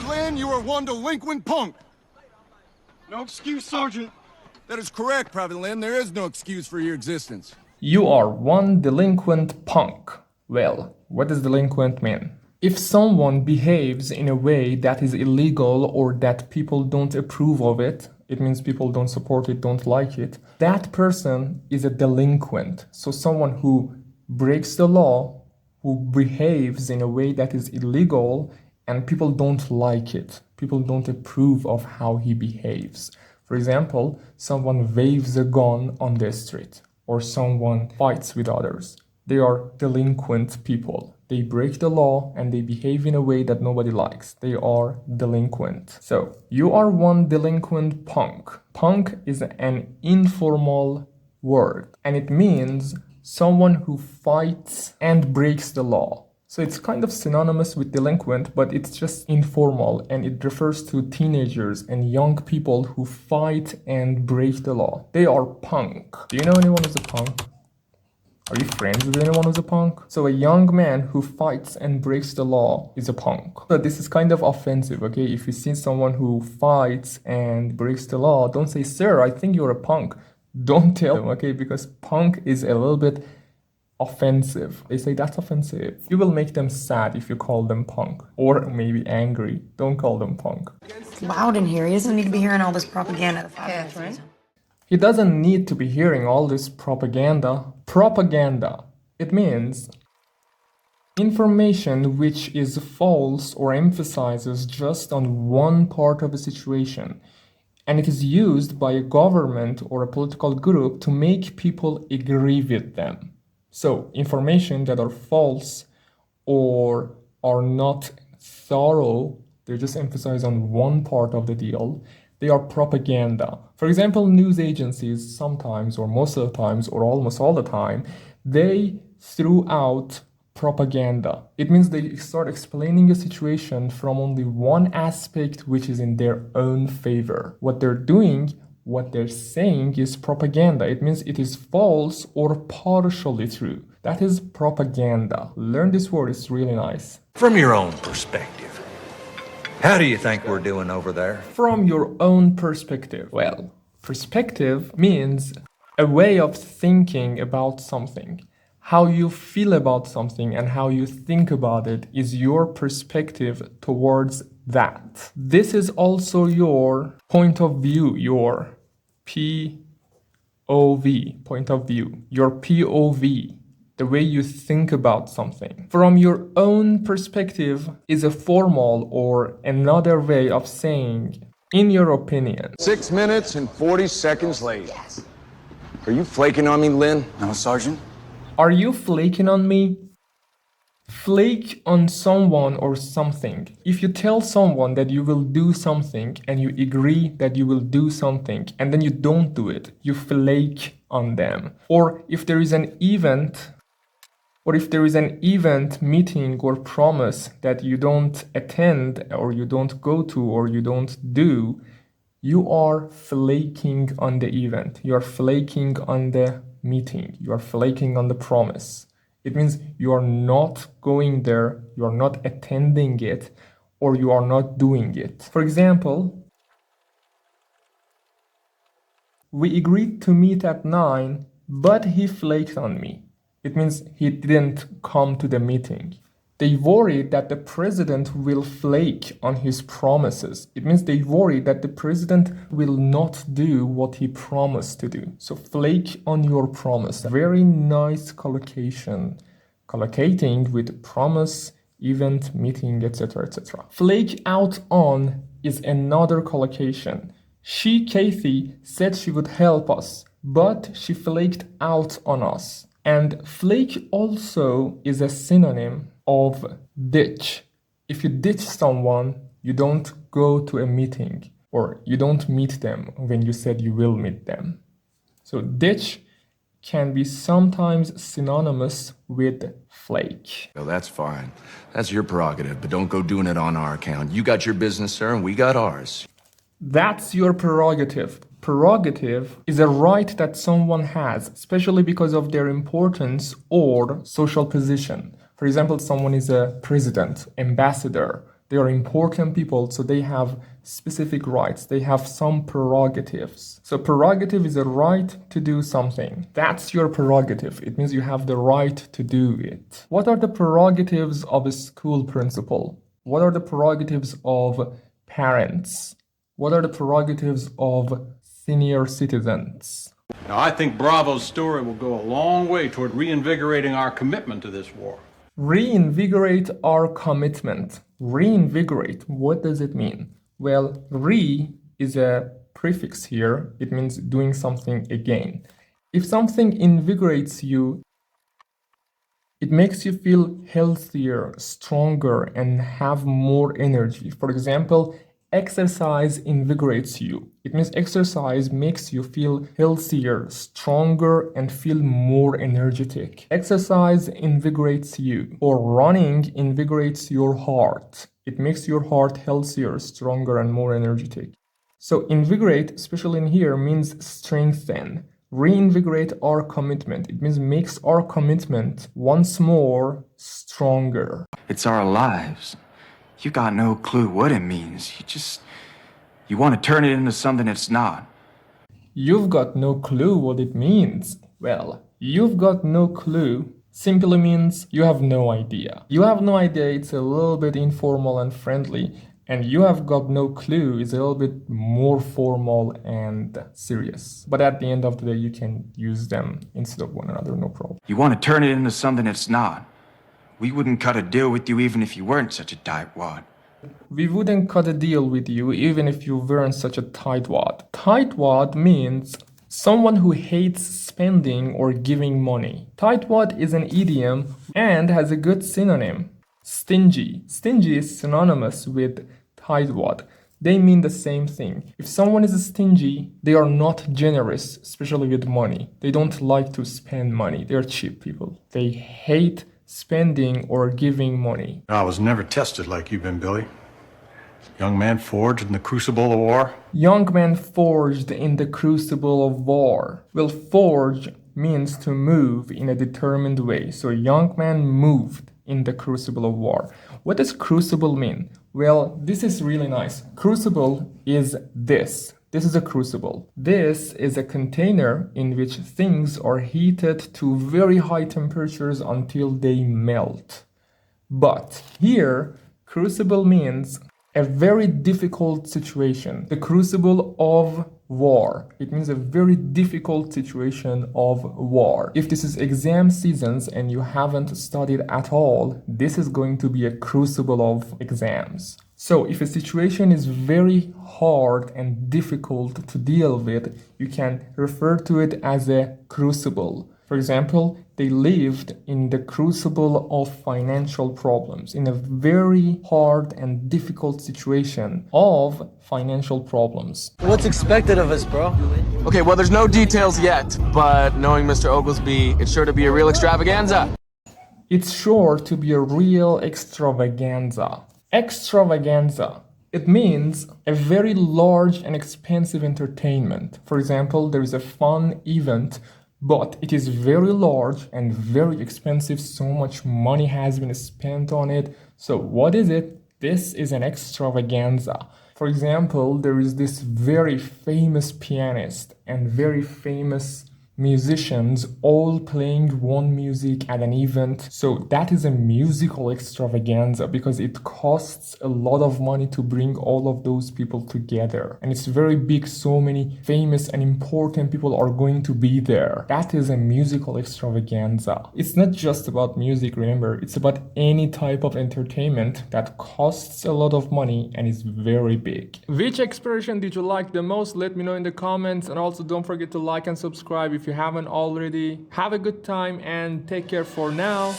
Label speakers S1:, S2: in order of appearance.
S1: Lynn, you are one delinquent punk.
S2: No excuse, Sergeant.
S1: That is correct, Private Lynn. There is no excuse for your existence.
S3: You are one delinquent punk. Well, what does delinquent mean? If someone behaves in a way that is illegal or that people don't approve of it, it means people don't support it, don't like it, that person is a delinquent. So someone who breaks the law, who behaves in a way that is illegal, and people don't like it. People don't approve of how he behaves. For example, someone waves a gun on the street, or someone fights with others. They are delinquent people. They break the law and they behave in a way that nobody likes. They are delinquent. So, you are one delinquent punk. Punk is an informal word, and it means someone who fights and breaks the law. So it's kind of synonymous with delinquent, but it's just informal, and it refers to teenagers and young people who fight and break the law. They are punk. Do you know anyone who's a punk? Are you friends with anyone who's a punk? So a young man who fights and breaks the law is a punk. So this is kind of offensive, okay? If you see someone who fights and breaks the law, don't say, "Sir, I think you're a punk." Don't tell them, okay? Because punk is a little bit offensive. They say that's offensive. You will make them sad if you call them punk, or maybe angry. Don't call them punk.
S4: It's loud in here. He doesn't need to be hearing all this propaganda.
S5: Catherine?
S3: He doesn't need to be hearing all this propaganda. Propaganda. It means information which is false or emphasizes just on one part of a situation. And it is used by a government or a political group to make people agree with them. So, information that are false or are not thorough, they just emphasize on one part of the deal, they are propaganda. For example, news agencies sometimes, or most of the times, or almost all the time, they threw out propaganda. It means they start explaining a situation from only one aspect which is in their own favor. What they're doing, what they're saying is propaganda. It means it is false or partially true. That is propaganda. Learn this word, it's really nice.
S6: From your own perspective, how do you think we're doing over there?
S3: From your own perspective. Well, perspective means a way of thinking about something. How you feel about something and how you think about it is your perspective towards that. This is also your point of view, your POV, point of view, your POV, the way you think about something. From your own perspective is a formal or another way of saying, in your opinion.
S1: 6 minutes and 40 seconds late. Are you flaking on me, Lynn?
S2: No, Sergeant.
S3: Are you flaking on me? Flake on someone or something. If you tell someone that you will do something and you agree that you will do something and then you don't do it, you flake on them. Or if there is an event, meeting or promise that you don't attend or you don't go to or you don't do, you are flaking on the event. You are flaking on the meeting. You are flaking on the promise. It means you are not going there, you are not attending it, or you are not doing it. For example, we agreed to meet at 9, but he flaked on me. It means he didn't come to the meeting. They worried that the president will flake on his promises. It means they worry that the president will not do what he promised to do. So flake on your promise. Very nice collocation. Collocating with promise, event, meeting, etc., etc. Flake out on is another collocation. She, Kathy, said she would help us, but she flaked out on us. And flake also is a synonym of ditch. If you ditch someone, you don't go to a meeting or you don't meet them when you said you will meet them. So ditch can be sometimes synonymous with flake.
S6: Well, that's fine. That's your prerogative, but don't go doing it on our account. You got your business, sir, and we got ours.
S3: That's your prerogative. Prerogative is a right that someone has, especially because of their importance or social position. For example, someone is a president, ambassador, They are important people, so they have specific rights. They have some prerogatives. So prerogative is a right to do something. That's your prerogative. It means you have the right to do it. What are the prerogatives of a school principal? What are the prerogatives of parents? What are the prerogatives of senior citizens?
S5: Now, I think Bravo's story will go a long way toward reinvigorating our commitment to this war.
S3: Reinvigorate our commitment. Reinvigorate, what does it mean? Well, re is a prefix here. It means doing something again. If something invigorates you, it makes you feel healthier, stronger, and have more energy. For example, exercise invigorates you. It means exercise makes you feel healthier, stronger, and feel more energetic. Exercise invigorates you, or running invigorates your heart. It makes your heart healthier, stronger, and more energetic. So invigorate, especially in here, means strengthen. Reinvigorate our commitment. It means makes our commitment once more stronger.
S2: It's our lives. You got no clue what it means. You want to turn it into something it's not.
S3: You've got no clue what it means. Well, you've got no clue simply means you have no idea. You have no idea, it's a little bit informal and friendly, and you have got no clue is a little bit more formal and serious. But at the end of the day, you can use them instead of one another, no problem.
S2: You want to turn it into something it's not. We wouldn't cut a deal with you even if you weren't such a tightwad.
S3: We wouldn't cut a deal with you even if you weren't such a tightwad. Tightwad means someone who hates spending or giving money. Tightwad is an idiom and has a good synonym. Stingy. Stingy is synonymous with tightwad. They mean the same thing. If someone is stingy, they are not generous, especially with money. They don't like to spend money. They're cheap people. They hate spending or giving money.
S5: I was never tested like you've been, Billy. Young man forged in the crucible of war.
S3: Young man forged in the crucible of war. Well, forge means to move in a determined way. So young man moved in the crucible of war. What does crucible mean? Well, this is really nice. Crucible is this. This is a crucible. This is a container in which things are heated to very high temperatures until they melt. But here, crucible means a very difficult situation. The crucible of war. It means a very difficult situation of war. If this is exam seasons and you haven't studied at all, this is going to be a crucible of exams. So if a situation is very hard and difficult to deal with, you can refer to it as a crucible. For example, they lived in the crucible of financial problems, in a very hard and difficult situation of financial problems.
S7: What's expected of us, bro? Okay, well, there's no details yet, but knowing Mr. Oglesby, it's sure to be a real extravaganza.
S3: It's sure to be a real extravaganza. Extravaganza. It means a very large and expensive entertainment. For example, there is a fun event, but it is very large and very expensive. So much money has been spent on it. So what is it? This is an extravaganza. For example, there is this very famous pianist and very famous musicians all playing one music at an event. So that is a musical extravaganza because it costs a lot of money to bring all of those people together. And it's very big, so many famous and important people are going to be there. That is a musical extravaganza. It's not just about music, remember, it's about any type of entertainment that costs a lot of money and is very big. Which expression did you like the most? Let me know in the comments, and also don't forget to like and subscribe if you haven't already. Have a good time and take care for now.